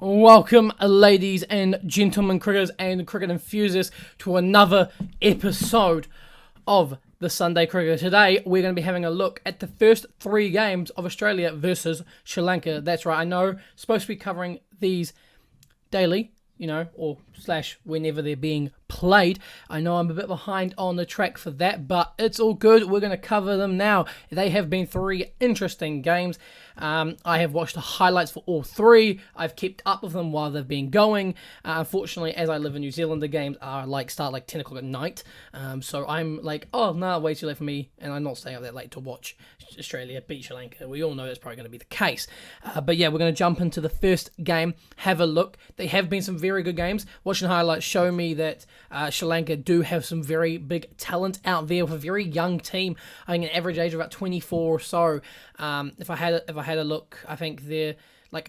Welcome, ladies and gentlemen, cricketers and cricket enthusiasts, to another episode of the Sunday Cricket. Today, we're going to be having a look at the first three games of Australia versus Sri Lanka. That's right, I know, supposed to be covering these daily, or slash whenever they're being played. I know I'm a bit behind on the track for that, but it's all good. We're going to cover them now. They have been three interesting games. I have watched the highlights for all three. I've kept up with them while they've been going. Unfortunately, as I live in New Zealand, the games are start 10 o'clock at night. So I'm like, oh, no, way too late for me, and I'm not staying up that late to watch Australia beat Sri Lanka. We all know that's probably going to be the case. But yeah, we're going to jump into the first game, have a look. There have been some very good games. Watching highlights show me that Sri Lanka do have some very big talent out there with a very young team. I think an average age of about 24 or so. If I had a look, I think they're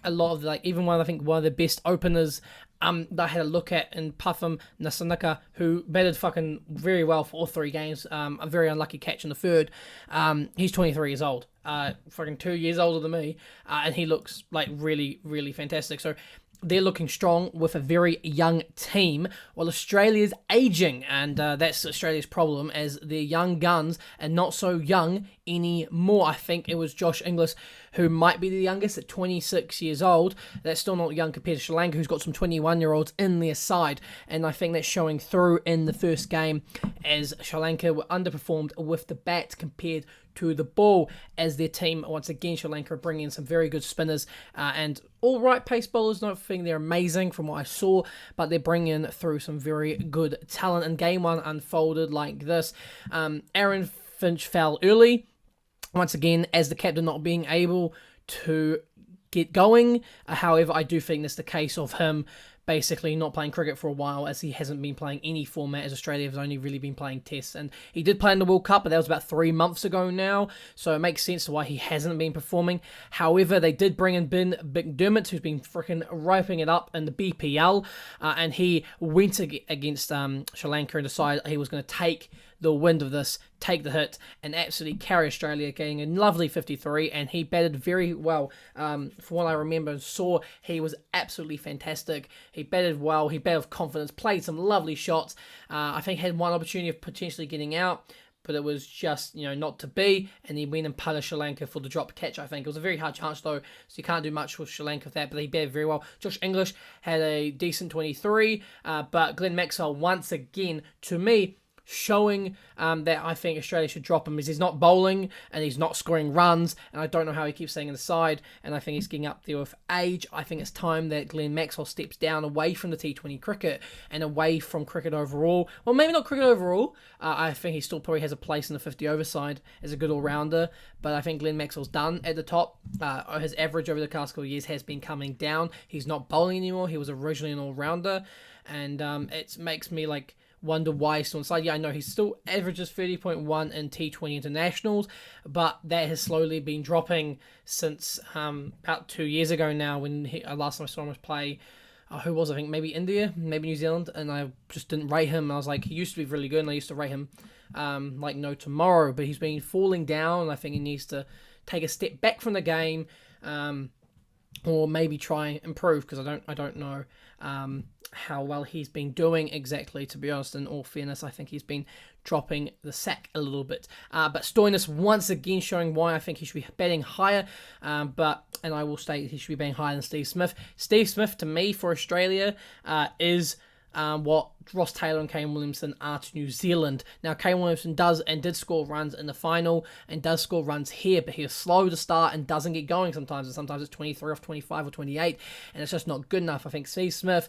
a lot of even one of the best openers that I had a look at in Puffum Nasanaka, who batted fucking very well for all three games. A very unlucky catch in the third. He's 23 years old. Fucking 2 years older than me, and he looks really, really fantastic. So they're looking strong with a very young team, while Australia's aging, and that's Australia's problem, as their young guns are not so young anymore. I think it was Josh Inglis who might be the youngest at 26 years old. That's still not young compared to Sri Lanka, who's got some 21-year-olds in their side, and I think that's showing through in the first game, as Sri Lanka were underperformed with the bat compared to the ball, as their team, once again, Sri Lanka are bringing in some very good spinners and all right pace bowlers. Not think they're amazing from what I saw, but they're bringing through some very good talent, and game one unfolded like this. Aaron Finch fell early, once again, as the captain not being able to get going. However, I do think that's the case of him basically not playing cricket for a while, as he hasn't been playing any format, as Australia has only really been playing tests. And he did play in the World Cup, but that was about 3 months ago now, so it makes sense to why he hasn't been performing. However, they did bring in Mcdermott, who's been freaking ripping it up in the BPL, and he went against Sri Lanka and decided he was going to take the wind of this, take the hit, and absolutely carry Australia, getting a lovely 53, and he batted very well. From what I remember and saw, he was absolutely fantastic. He batted well, he batted with confidence, played some lovely shots. I think he had one opportunity of potentially getting out, but it was just, not to be, and he went and punished Sri Lanka for the drop catch, I think. It was a very hard chance, though, so you can't do much with Sri Lanka with that, but he batted very well. Josh Inglis had a decent 23, but Glenn Maxwell, once again, to me, showing that I think Australia should drop him, as he's not bowling and he's not scoring runs, and I don't know how he keeps staying in the side, and I think he's getting up there with age. I think it's time that Glenn Maxwell steps down away from the T20 cricket and away from cricket overall. Well, maybe not cricket overall. I think he still probably has a place in the 50-over side as a good all-rounder, but I think Glenn Maxwell's done at the top. His average over the past couple of years has been coming down. He's not bowling anymore. He was originally an all-rounder, and it makes me wonder why he's still inside. Yeah, I know he still averages 30.1 in T20 internationals, but that has slowly been dropping since about 2 years ago now, when last time I saw him play, who was, I think maybe India, maybe New Zealand, and I just didn't rate him. I was like, he used to be really good, and I used to rate him like no tomorrow, but he's been falling down, and I think he needs to take a step back from the game, or maybe try and improve, because I don't know how well he's been doing exactly, to be honest. In all fairness, I think he's been dropping the sack a little bit. But Stoinis once again showing why I think he should be batting higher, and I will state he should be batting higher than Steve Smith. Steve Smith, to me, for Australia, is what Ross Taylor and Kane Williamson are to New Zealand. Now, Kane Williamson did score runs in the final, and does score runs here, but he is slow to start and doesn't get going sometimes, and sometimes it's 23 off 25 or 28, and it's just not good enough. I think Steve Smith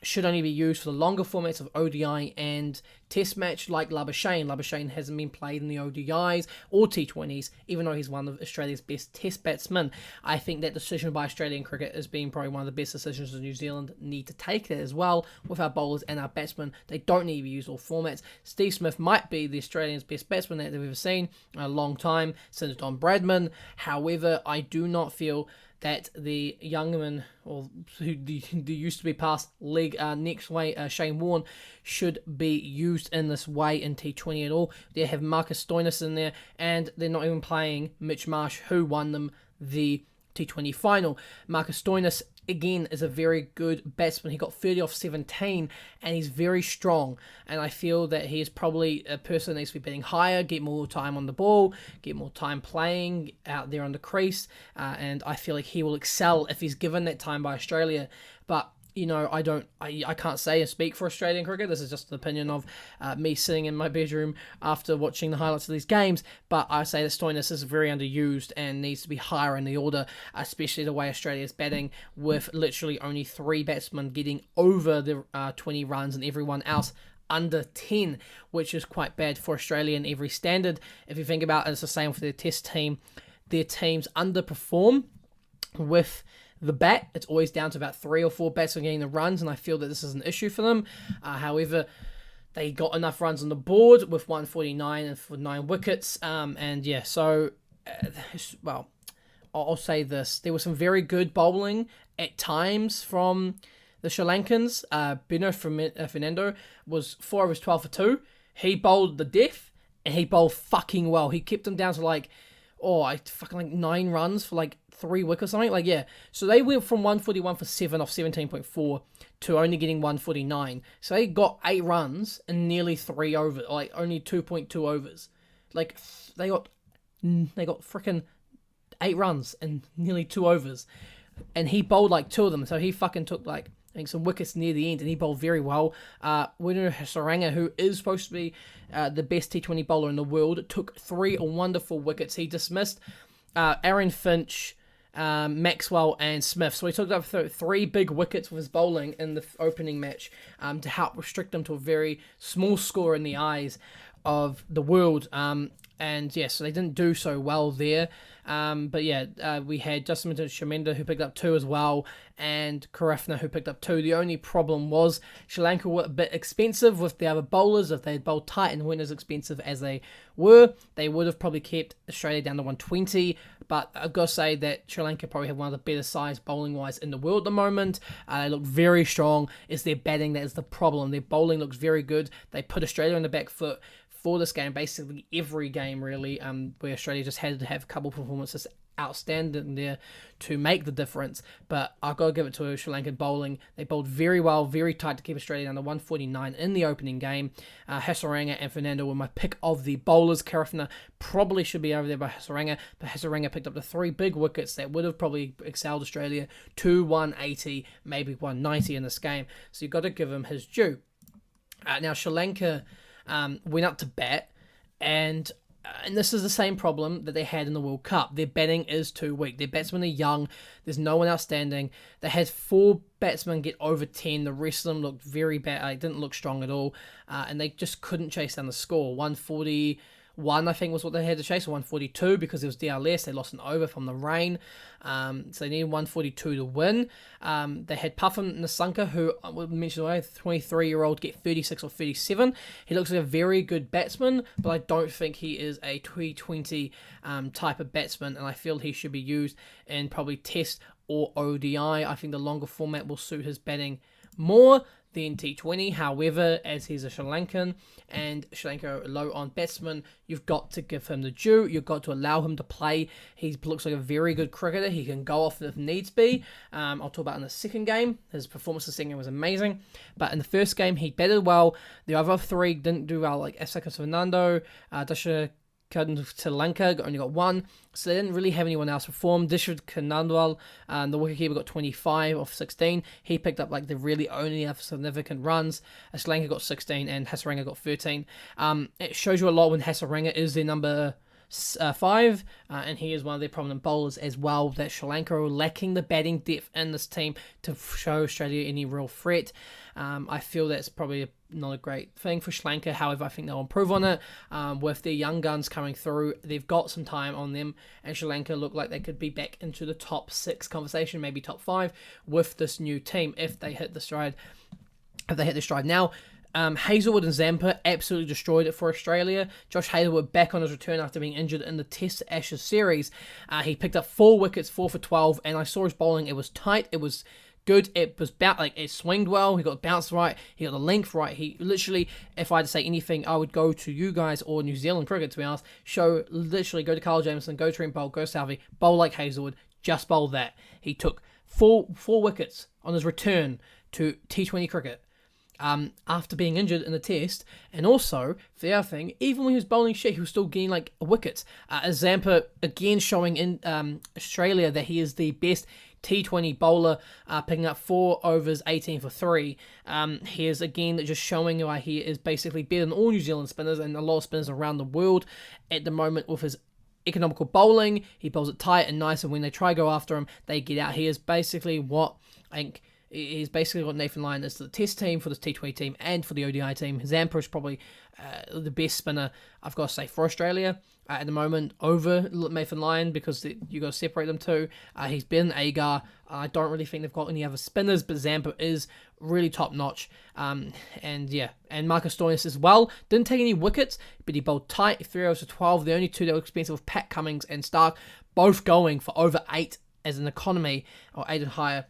should only be used for the longer formats of ODI and Test match, like Labuschagne. Labuschagne hasn't been played in the ODIs or T20s, even though he's one of Australia's best Test batsmen. I think that decision by Australian cricket has been probably one of the best decisions that New Zealand need to take that as well, with our bowlers and our batsmen. They don't need to use all formats. Steve Smith might be the Australians' best batsman that they've ever seen in a long time, since Don Bradman. However, I do not feel that the youngman, or who used to be past leg next way, Shane Warne, should be used in this way in T20 at all. They have Marcus Stoinis in there, and they're not even playing Mitch Marsh, who won them the T20 final. Marcus Stoinis again, is a very good batsman. He got 30 off 17, and he's very strong. And I feel that he is probably a person that needs to be batting higher, get more time on the ball, get more time playing out there on the crease. And I feel like he will excel if he's given that time by Australia. But I can't say and speak for Australian cricket. This is just an opinion of me sitting in my bedroom after watching the highlights of these games. But I say that Stoinis is very underused and needs to be higher in the order, especially the way Australia is batting, with literally only 3 batsmen getting over the 20 runs and everyone else under 10, which is quite bad for Australia in every standard. If you think about it, it's the same for their test team. Their teams underperform with the bat. It's always down to about 3 or 4 batsmen getting the runs, and I feel that this is an issue for them. However, they got enough runs on the board with 149 and for 9 wickets. I'll say this. There was some very good bowling at times from the Sri Lankans. Fernando was 4 overs 12 for 2. He bowled the death, and he bowled fucking well. He kept them down to 9 runs for 3 wickets or something. So they went from 141 for 7 off 17.4 to only getting 149. So they got 8 runs in nearly 3 overs, only 2.2 overs. They got freaking 8 runs in nearly 2 overs, and he bowled 2 of them. So he fucking took some wickets near the end, and he bowled very well. Winner Hasaranga, who is supposed to be the best T20 bowler in the world, took 3 wonderful wickets. He dismissed Aaron Finch, Maxwell, and Smith. So he took up 3 big wickets with his bowling in the opening match to help restrict them to a very small score in the eyes of the world. So they didn't do so well there. We had Justin Shamenda, who picked up 2 as well, and Karafna, who picked up 2. The only problem was Sri Lanka were a bit expensive with the other bowlers. If they had bowled tight and weren't as expensive as they were, they would have probably kept Australia down to 120. But I've got to say that Sri Lanka probably have one of the better sides bowling-wise in the world at the moment. They look very strong. It's their batting that is the problem. Their bowling looks very good. They put Australia on the back foot for this game, basically every game really, where Australia just had to have a couple performances outstanding there to make the difference. But I've got to give it to Sri Lankan bowling. They bowled very well, very tight to keep Australia down to 149 in the opening game. Hasaranga and Fernando were my pick of the bowlers. Karafna probably should be over there by Hasaranga, but Hasaranga picked up the 3 big wickets that would have probably excelled Australia to 180, maybe 190 in this game. So you've got to give him his due. Now Sri Lanka went up to bat, and this is the same problem that they had in the World Cup. Their batting is too weak. Their batsmen are young. There's no one outstanding. They had 4 batsmen get over 10. The rest of them looked very bad. They didn't look strong at all, and they just couldn't chase down the score. 141, I think, was what they had to chase, 142, because it was DLS. They lost an over from the rain, so they needed 142 to win. They had Puffin Nasanka, who I mentioned earlier, 23-year-old, get 36 or 37. He looks like a very good batsman, but I don't think he is a T20 type of batsman, and I feel he should be used in probably Test or ODI. I think the longer format will suit his batting more than T20. However, as he's a Sri Lankan and Sri Lanka low on batsmen, you've got to give him the due. You've got to allow him to play. He looks like a very good cricketer. He can go off if needs be. I'll talk about in the second game. His performance in the second game was amazing. But in the first game, he batted well. The other 3 didn't do well, like Asaka Fernando, Dasha Sri Lanka only got 1, so they didn't really have anyone else perform. Dishard Kanandwal, the wicketkeeper, got 25 off 16. He picked up the really only significant runs. Sri Lanka got 16 and Hasaranga got 13. It shows you a lot when Hasaranga is their number 5, and he is one of their prominent bowlers as well, that Sri Lanka are lacking the batting depth in this team to show Australia any real threat. I feel that's probably not a great thing for Sri Lanka. However, I think they'll improve on it. With their young guns coming through, they've got some time on them, and Sri Lanka look like they could be back into the top 6 conversation, maybe top 5 with this new team if they hit the stride. Now, Hazelwood and Zampa absolutely destroyed it for Australia. Josh Hazelwood back on his return after being injured in the Test Ashes series. He picked up 4 wickets, 4 for 12, and I saw his bowling. It was tight. It was good. It was it swinged well. He got the bounce right. He got the length right. He literally, if I had to say anything, I would go to you guys or New Zealand cricket, to be honest. Go to Carl Jamieson, go Trent Boult, go Southey, bowl like Hazelwood, just bowl that. He took four wickets on his return to T20 cricket. After being injured in the test, and also, for the other thing, even when he was bowling shit, he was still getting like wickets. Zampa again showing in Australia that he is the best T20 bowler, picking up 4 overs, 18 for 3. He is again just showing why he is basically better than all New Zealand spinners and a lot of spinners around the world at the moment with his economical bowling. He bowls it tight and nice, and when they try to go after him, they get out. He is basically what I think. He's basically what Nathan Lyon is to the Test team, for the T20 team, and for the ODI team. Zampa is probably the best spinner, I've got to say, for Australia at the moment, over Nathan Lyon, because you got to separate them two. He's been Agar. I don't really think they've got any other spinners, but Zampa is really top notch. And Marcus Stoinis as well. Didn't take any wickets, but he bowled tight, 3 overs to 12. The only two that were expensive were Pat Cummins and Stark, both going for over 8 as an economy, or 8 and higher.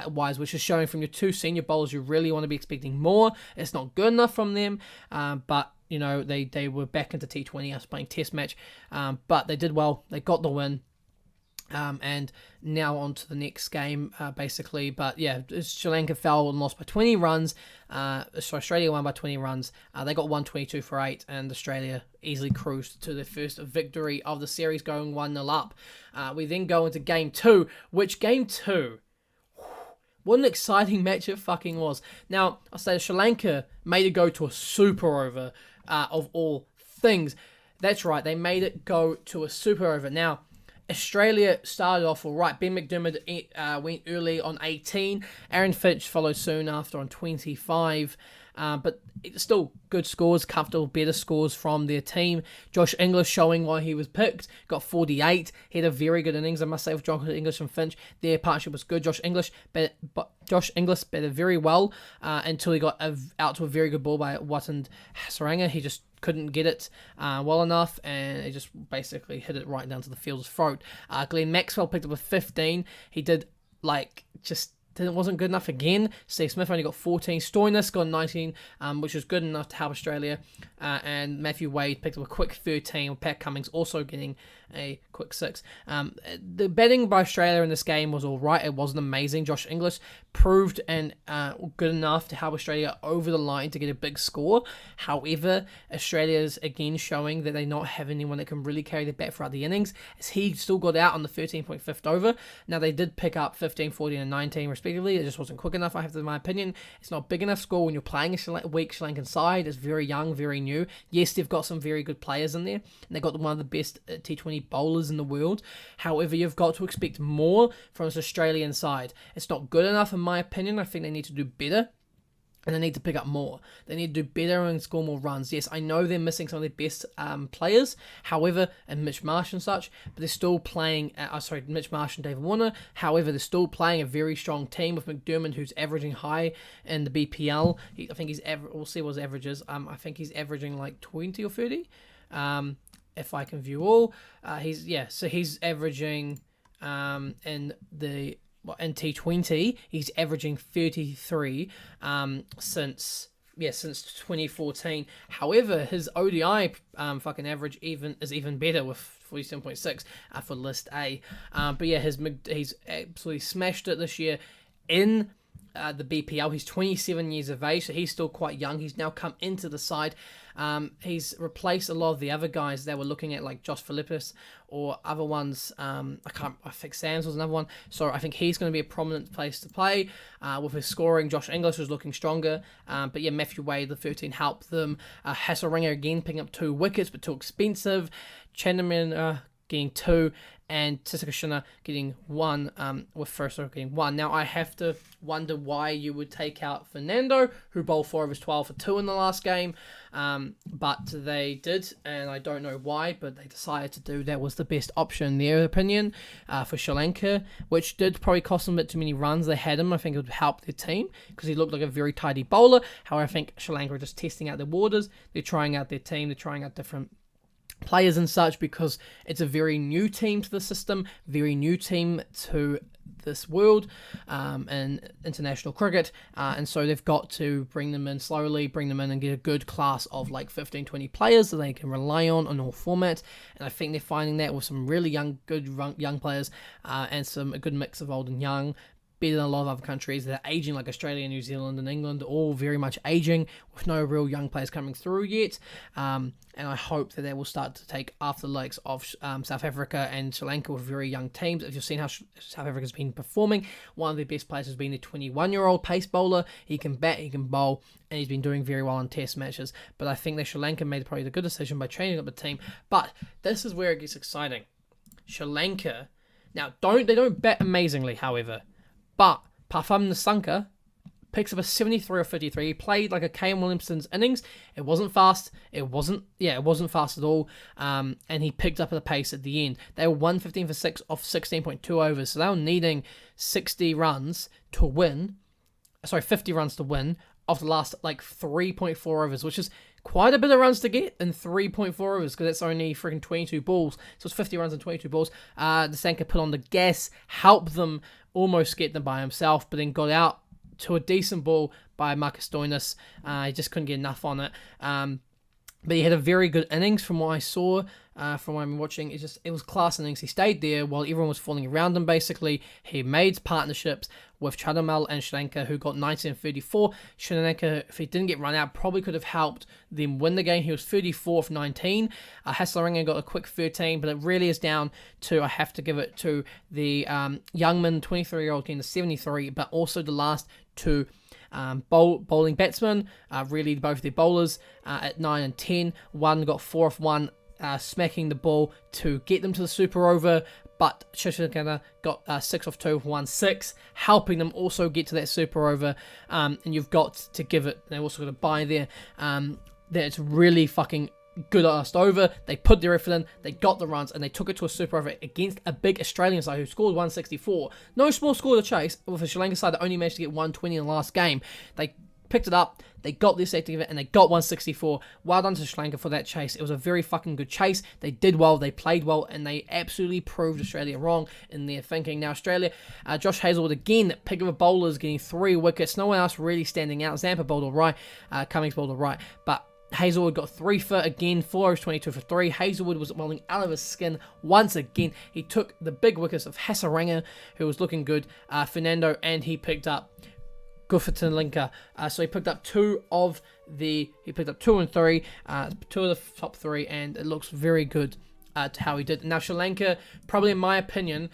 Wise, which is showing from your two senior bowlers, you really want to be expecting more. It's not good enough from them, but you know they were back into T20 after playing Test match, but they did well. They got the win, and now on to the next game, basically. But yeah, Sri Lanka fell and lost by 20 runs. So Australia won by 20 runs. They got 122 for 8, and Australia easily cruised to their first victory of the series, going 1-0 up. We then go into Game 2, which Game 2... what an exciting match it fucking was. Now, I'll say Sri Lanka made it go to a super over of all things. That's right, they made it go to a super over. Now, Australia started off all right. Ben Mcdermott went early on 18. Aaron Finch followed soon after on 25. But it's still good scores, comfortable, better scores from their team. Josh Inglis showing why he was picked, got 48. He had a very good innings, I must say, with Josh Inglis and Finch. Their partnership was good. Josh Inglis batted very well until he got out to a very good ball by Watand Saranga. He just couldn't get it well enough, and he just basically hit it right down to the field's throat. Glenn Maxwell picked up a 15. He did it wasn't good enough again. Steve Smith only got 14. Stoinis got 19, which was good enough to help Australia. And Matthew Wade picked up a quick 13, with Pat Cummins also getting a quick 6. The batting by Australia in this game was all right. It wasn't amazing. Josh Inglis proved good enough to help Australia over the line to get a big score. However, Australia's again showing that they not have anyone that can really carry the bat throughout the innings, as he still got out on the 13.5th over. Now, they did pick up 15, 14, and 19 respectively. It just wasn't quick enough, I have to, in my opinion. It's not a big enough score when you're playing a weak Sri Lankan side. It's very young, very new. Yes, they've got some very good players in there, and they've got one of the best T20 bowlers in the world. However, you've got to expect more from this Australian side. It's not good enough, in my opinion. I think they need to do better, and they need to pick up more. They need to do better and score more runs. Yes, I know they're missing some of their best players, however, and Mitch Marsh and such, but they're still playing, Mitch Marsh and David Warner. However, they're still playing a very strong team with Mcdermott, who's averaging high in the BPL. I think we'll see what his average is. I think he's averaging like 20 or 30, if I can view all. So he's averaging in T20, he's averaging 33 since 2014. However, his ODI fucking average is even better with 47.6 for List A. But yeah, he's absolutely smashed it this year in the BPL. He's 27 years of age, so he's still quite young. He's now come into the side. He's replaced a lot of the other guys that were looking at, like Josh Philippus or other ones. I think Sands was another one. So I think he's going to be a prominent place to play. With his scoring, Josh Inglis was looking stronger. But yeah, Matthew Wade, the 13, helped them. Hasselringer again picking up 2 wickets, but too expensive. Chanderman getting 2. And Tisakashina getting 1, with Furser getting 1. Now, I have to wonder why you would take out Fernando, who bowled 4 overs 12 for 2 in the last game. But they did, and I don't know why, but they decided to do that was the best option in their opinion for Sri Lanka, which did probably cost them a bit too many runs. They had him. I think it would help their team because he looked like a very tidy bowler. However, I think Sri Lanka are just testing out their waters. They're trying out their team. They're trying out different players and such, because it's a very new team to the system, very new team to this world and international cricket, and so they've got to bring them in slowly, and get a good class of like 15-20 players that they can rely on all formats. And I think they're finding that with some really good young players and a good mix of old and young. better than a lot of other countries. They're aging like Australia, New Zealand, and England, all very much aging with no real young players coming through yet. And I hope that they will start to take after the likes of South Africa and Sri Lanka with very young teams. If you've seen how South Africa's been performing, one of their best players has been the 21-year-old pace bowler. He can bat, he can bowl, and he's been doing very well in test matches. But I think that Sri Lanka made probably the good decision by training up the team. But this is where it gets exciting. Sri Lanka, now they don't bat amazingly, however, but Pafam Nasanka picks up a 73 or 53. He played like a Kane Williamson's innings. It wasn't fast. It wasn't fast at all. And he picked up the pace at the end. They were 115 for 6 off 16.2 overs. So they were needing 60 runs to win. 50 runs to win off the last 3.4 overs, which is quite a bit of runs to get in 3.4 overs because it's only freaking 22 balls. So it's 50 runs and 22 balls. Nasanka put on the gas, helped them almost get them by himself, but then got out to a decent ball by Marcus Stoinis. He just couldn't get enough on it. But he had a very good innings from what I saw, from what I'm watching. It was class innings. He stayed there while everyone was falling around him, basically. He made partnerships with Chadamal and Sri Lanka, who got 19 and 34. Sri Lanka, if he didn't get run out, probably could have helped them win the game. He was 34 for 19. Hasselringer got a quick 13, but it really is down to, I have to give it to the Youngman, 23-year-old, getting the 73, but also the last two bowling batsmen, really both their bowlers at 9 and 10. One got 4 off 1, smacking the ball to get them to the super over, but Shishikana got 6 off 2 for 1-6, helping them also get to that super over. And you've got to give it, they also got to buy there, that it's really fucking good last over. They put their effort in, they got the runs, and they took it to a super over against a big Australian side who scored 164. No small score to chase, with a Sri Lanka side that only managed to get 120 in the last game. They picked it up, they got this active, and they got 164. Well done to Sri Lanka for that chase. It was a very fucking good chase. They did well, they played well, and they absolutely proved Australia wrong in their thinking. Now Australia, Josh Hazelwood again, pick of a bowlers, getting 3 wickets. No one else really standing out. Zampa bowled alright, Cummings bowled alright, but Hazelwood got 3 for again, 4 overs 22 for 3. Hazelwood was bowling out of his skin once again. He took the big wickets of Hasaranga, who was looking good, Fernando, and he picked up Gufferton Linker. So he picked up 2 and 3, 2 of the top 3, and it looks very good to how he did. Now Sri Lanka, probably in my opinion,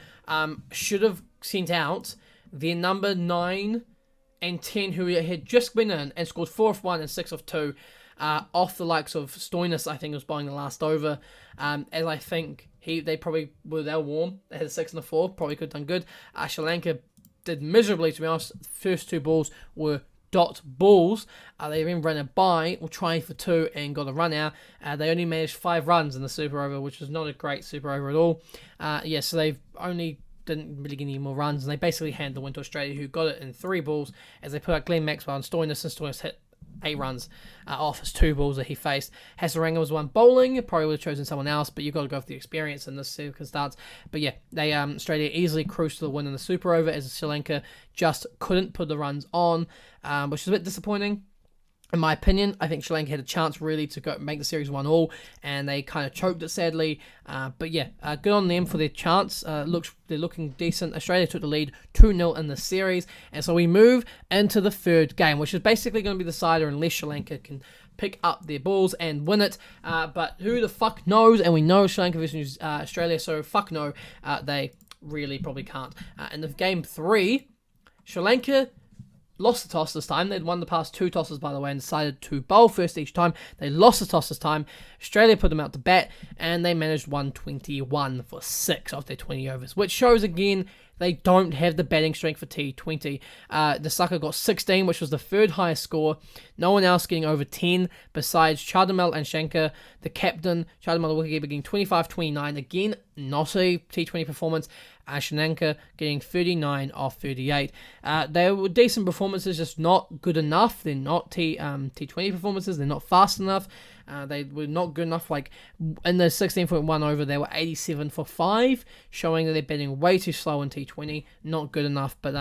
should have sent out their number 9 and 10, who had just been in and scored 4 off 1 and 6 off 2. Off the likes of Stoinis, I think was bowling the last over, as I think they probably were warm. They had a 6 and a 4, probably could have done good. Sri Lanka did miserably, to be honest. The first 2 balls were dot balls. They then ran it by, or trying for 2, and got a run out. They only managed 5 runs in the super over, which was not a great super over at all. So they've only didn't really get any more runs, and they basically handed the win to Australia, who got it in 3 balls, as they put out Glenn Maxwell and Stoinis hit 8 runs off his 2 balls that he faced. Hasaranga was one bowling, probably would have chosen someone else, but you've got to go for the experience in this circumstance. But yeah, they Australia easily cruised to the win in the super over, as Sri Lanka just couldn't put the runs on, which is a bit disappointing. In my opinion, I think Sri Lanka had a chance really to go make the series 1-1, and they kind of choked it sadly. But yeah, good on them for their chance. They're looking decent. Australia took the lead 2-0 in the series, and so we move into the third game, which is basically going to be the decider unless Sri Lanka can pick up their balls and win it. But who the fuck knows? And we know Sri Lanka versus Australia, so fuck no, they really probably can't. In the game 3, Sri Lanka lost the toss this time. They'd won the past 2 tosses, by the way, and decided to bowl first each time. They lost the toss this time. Australia put them out to bat, and they managed 121 for 6 of their 20 overs, which shows again they don't have the batting strength for T20. The sucker got 16, which was the 3rd highest score. No one else getting over 10 besides Chadamal and Shankar, the captain. Chadamal, the wicketkeeper, getting 25-29. Again, not a T20 performance. Sri Lanka getting 39 off 38. They were decent performances, just not good enough. They're not T20 performances. They're not fast enough. They were not good enough. Like in the 16.1 over, they were 87 for 5, showing that they're batting way too slow in T20. Not good enough, but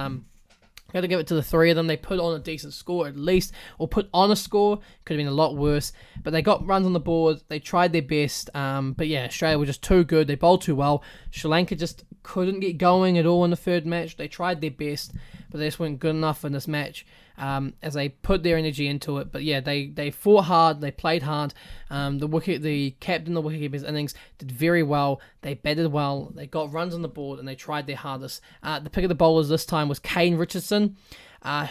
got to give it to the 3 of them. They put on a decent score at least, or put on a score. Could have been a lot worse, but they got runs on the board. They tried their best, but yeah, Australia were just too good. They bowled too well. Sri Lanka just couldn't get going at all in the 3rd match. They tried their best, but they just weren't good enough in this match as they put their energy into it. But yeah, they fought hard, they played hard. The captain, the wicketkeeper's innings did very well. They batted well, they got runs on the board, and they tried their hardest. The pick of the bowlers this time was Kane Richardson,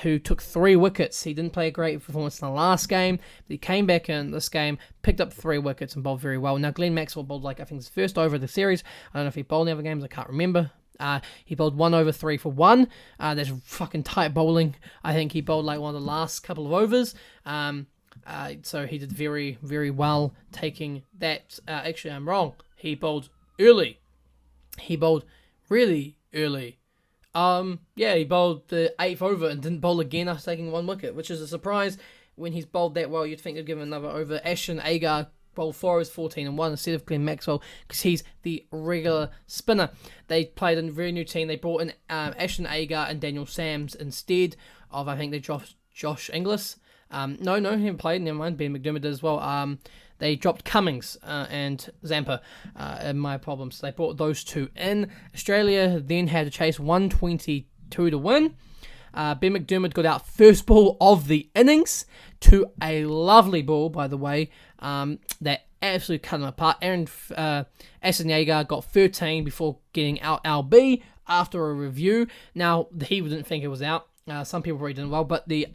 who took 3 wickets. He didn't play a great performance in the last game, but he came back in this game, picked up 3 wickets and bowled very well. Now, Glenn Maxwell bowled I think his first over of the series. I don't know if he bowled in other games, I can't remember. He bowled 1 over 3 for 1. That's fucking tight bowling. I think he bowled one of the last couple of overs. So he did very, very well taking that. Actually, I'm wrong. He bowled early. He bowled really early. He bowled the 8th over and didn't bowl again after taking 1 wicket, which is a surprise. When he's bowled that well, you'd think they'd give him another over. Ashton Agar bowled 4 overs 14 and 1 instead of Glenn Maxwell because he's the regular spinner. They played a very new team. They brought in Ashton Agar and Daniel Sams instead of, I think they dropped Josh Inglis. No, he didn't play. Never mind. Ben Mcdermott did as well. They dropped Cummings and Zampa in my problems. So they brought those 2 in. Australia then had to chase 122 to win. Ben McDermott got out first ball of the innings to a lovely ball, by the way, that absolutely cut him apart. Ashton Agar got 13 before getting out LB after a review. Now, he didn't think it was out. Some people probably didn't well, but the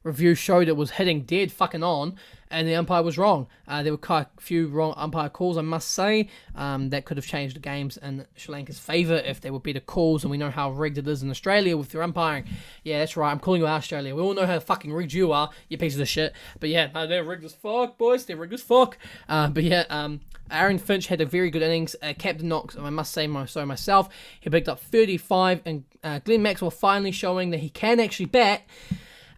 review showed it was hitting dead fucking on, and the umpire was wrong. There were quite a few wrong umpire calls, I must say, that could have changed the games in Sri Lanka's favour if there were better calls, and we know how rigged it is in Australia with their umpiring. Yeah, that's right, I'm calling you out, Australia. We all know how fucking rigged you are, you pieces of shit. But yeah, they're rigged as fuck, boys. They're rigged as fuck. Aaron Finch had a very good innings. Captain Knox, I must say so myself, he picked up 35, and Glenn Maxwell finally showing that he can actually bat,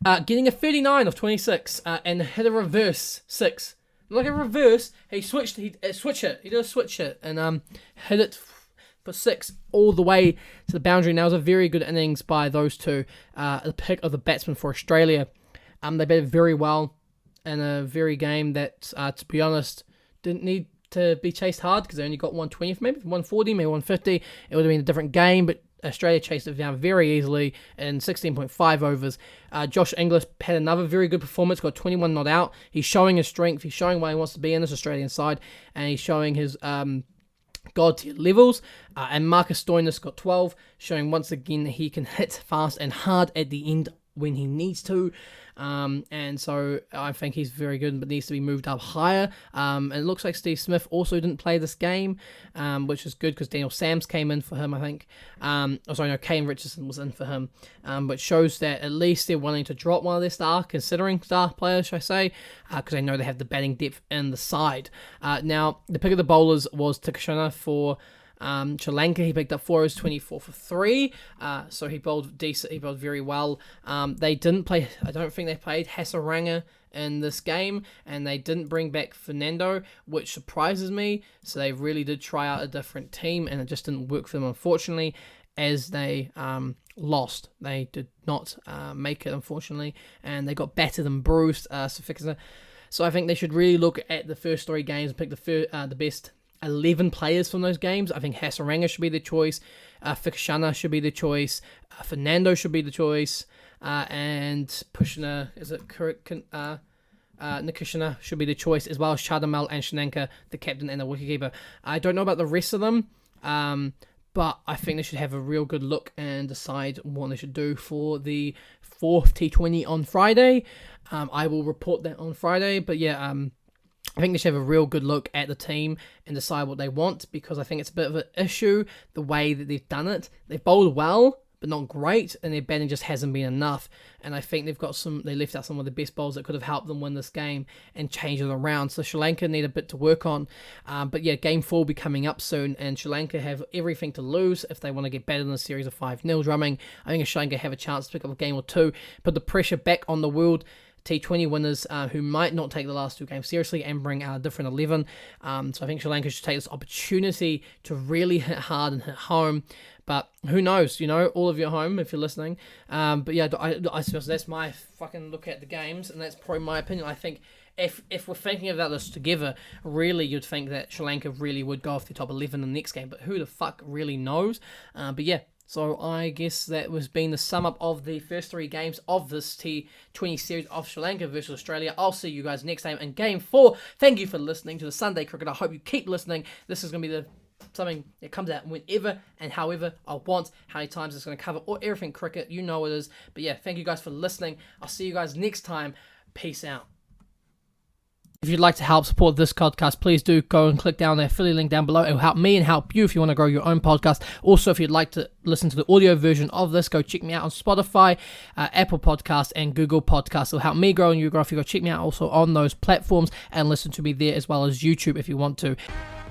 getting a 39 of 26 and hit a reverse 6. Like a reverse, he did a switch hit and hit it for 6 all the way to the boundary. Now it was a very good innings by those 2. The pick of the batsman for Australia. They batted very well in a very game that, to be honest, didn't need to be chased hard because they only got 120, maybe 140, maybe 150. It would have been a different game, but Australia chased it down very easily in 16.5 overs. Josh Inglis had another very good performance, got 21 not out. He's showing his strength. He's showing why he wants to be in this Australian side, and he's showing his god tier levels. And Marcus Stoinis got 12, showing once again that he can hit fast and hard at the end when he needs to. And so I think he's very good, but needs to be moved up higher. And it looks like Steve Smith also didn't play this game, which is good because Daniel Sams came in for him, I think. Kane Richardson was in for him, which shows that at least they're willing to drop one of their considering star players, should I say, because they know they have the batting depth in the side. Now, the pick of the bowlers was Tikashana for Sri Lanka. He picked up 4 overs 24 for 3, so he bowled decent. He bowled very well. They didn't play, I don't think they played Hasaranga in this game, and they didn't bring back Fernando, which surprises me. So they really did try out a different team, and it just didn't work for them, unfortunately, as they lost. They did not make it, unfortunately, and they got battered and bruised. So I think they should really look at the first 3 games and pick the best 11 players from those games. I think Hasaranga should be the choice, Fikashana should be the choice, Fernando should be the choice, and Pushna, Nikishana should be the choice, as well as Chadamal and Shananka, the captain and the wicketkeeper. I don't know about the rest of them, but I think they should have a real good look and decide what they should do for the 4th T20 on Friday. I will report that on Friday, but yeah, I think they should have a real good look at the team and decide what they want, because I think it's a bit of an issue, the way that they've done it. They've bowled well, but not great, and their batting just hasn't been enough. And I think they left out some of the best bowls that could have helped them win this game and change it around. So Sri Lanka need a bit to work on. But yeah, game 4 will be coming up soon, and Sri Lanka have everything to lose if they want to get better than a series of 5-0 drumming. I think Sri Lanka have a chance to pick up a game or 2, put the pressure back on the world T20 winners who might not take the last 2 games seriously and bring out a different 11. So I think Sri Lanka should take this opportunity to really hit hard and hit home. But who knows, all of you at home if you're listening. But yeah, I suppose that's my fucking look at the games, and that's probably my opinion. I think if we're thinking about this together, really you'd think that Sri Lanka really would go off the top 11 in the next game. But who the fuck really knows? But yeah, So I guess that was being the sum up of the first 3 games of this T20 series of Sri Lanka versus Australia. I'll see you guys next time in Game 4. Thank you for listening to the Sunday Cricket. I hope you keep listening. This is going to be something that comes out whenever and however I want. How many times it's going to cover everything cricket. You know it is. But yeah, thank you guys for listening. I'll see you guys next time. Peace out. If you'd like to help support this podcast, please do go and click down the affiliate link down below. It will help me and help you if you want to grow your own podcast. Also, if you'd like to listen to the audio version of this, go check me out on Spotify, Apple Podcasts, and Google Podcasts. It'll help me grow and you grow. If you go check me out also on those platforms and listen to me there as well as YouTube if you want to.